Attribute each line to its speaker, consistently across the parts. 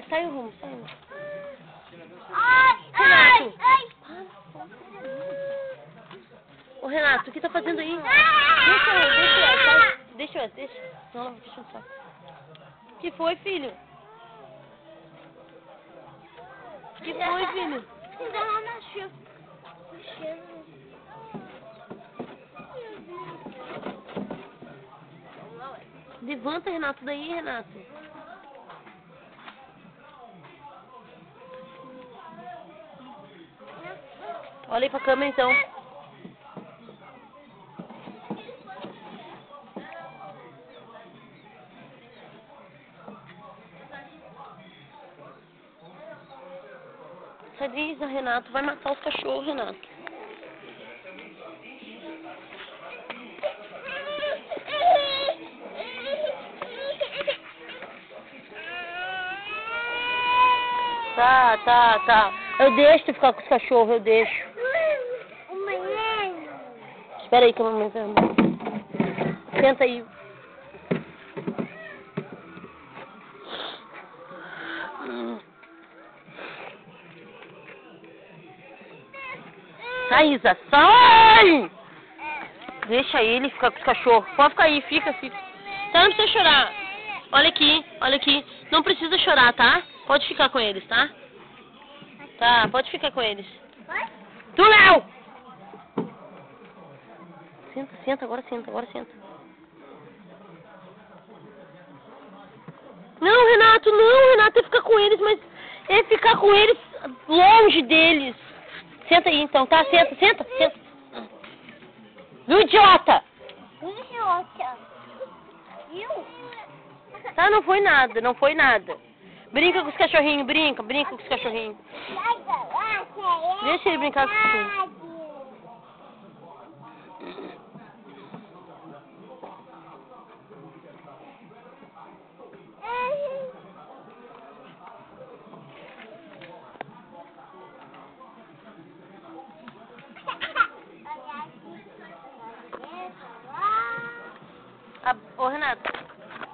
Speaker 1: Sai o rumo, sai.
Speaker 2: Ai!
Speaker 1: Ô, Renato, o que tá fazendo aí? Deixa. Não, deixa eu só. O que foi, filho? O que foi, filho?
Speaker 2: Ainda lá na chuva.
Speaker 1: Levanta, Renato, daí, Renato. Olha aí pra câmera, então. Tadinho, Renato, vai matar os cachorros, Renato. Tá. Eu deixo tu ficar com os cachorros, eu deixo. Espera aí que a mamãe vai arrumar. Senta aí. Sai, Isa, sai! Deixa ele ficar com os cachorros. Pode ficar aí, fica. Tá, não precisa chorar. Olha aqui. Não precisa chorar, tá? Pode ficar com eles, tá? Tá, pode ficar com eles. Tu, Léo! Senta, agora senta. Não, Renato, é ficar com eles, mas é ficar com eles longe deles. Senta aí, então, tá? Senta. Do idiota! Tá, não foi nada. Brinca com os cachorrinhos, brinca com os cachorrinhos. Deixa ele brincar com os cachorrinhos. Ô, Renato,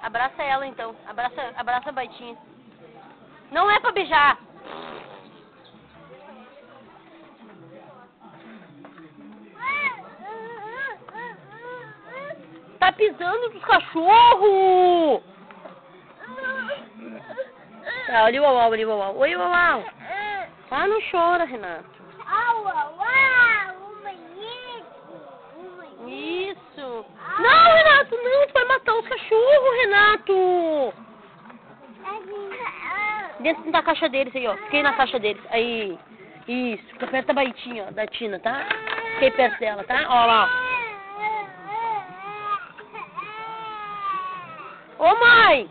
Speaker 1: abraça ela então. Abraça a Baitinha. Não é pra beijar. Tá pisando nos cachorros. Tá, olha o uau. Oi, uau. Tá, não chora, Renato. Isso. Não, Renato, não. Tu vai matar os cachorros, Renato. Dentro da caixa deles aí, ó. Fiquei na caixa deles. Aí. Isso. Fica perto da Baitinha, ó. Da Tina, tá? Fiquei perto dela, tá? Ó lá, ó. Ô, mãe!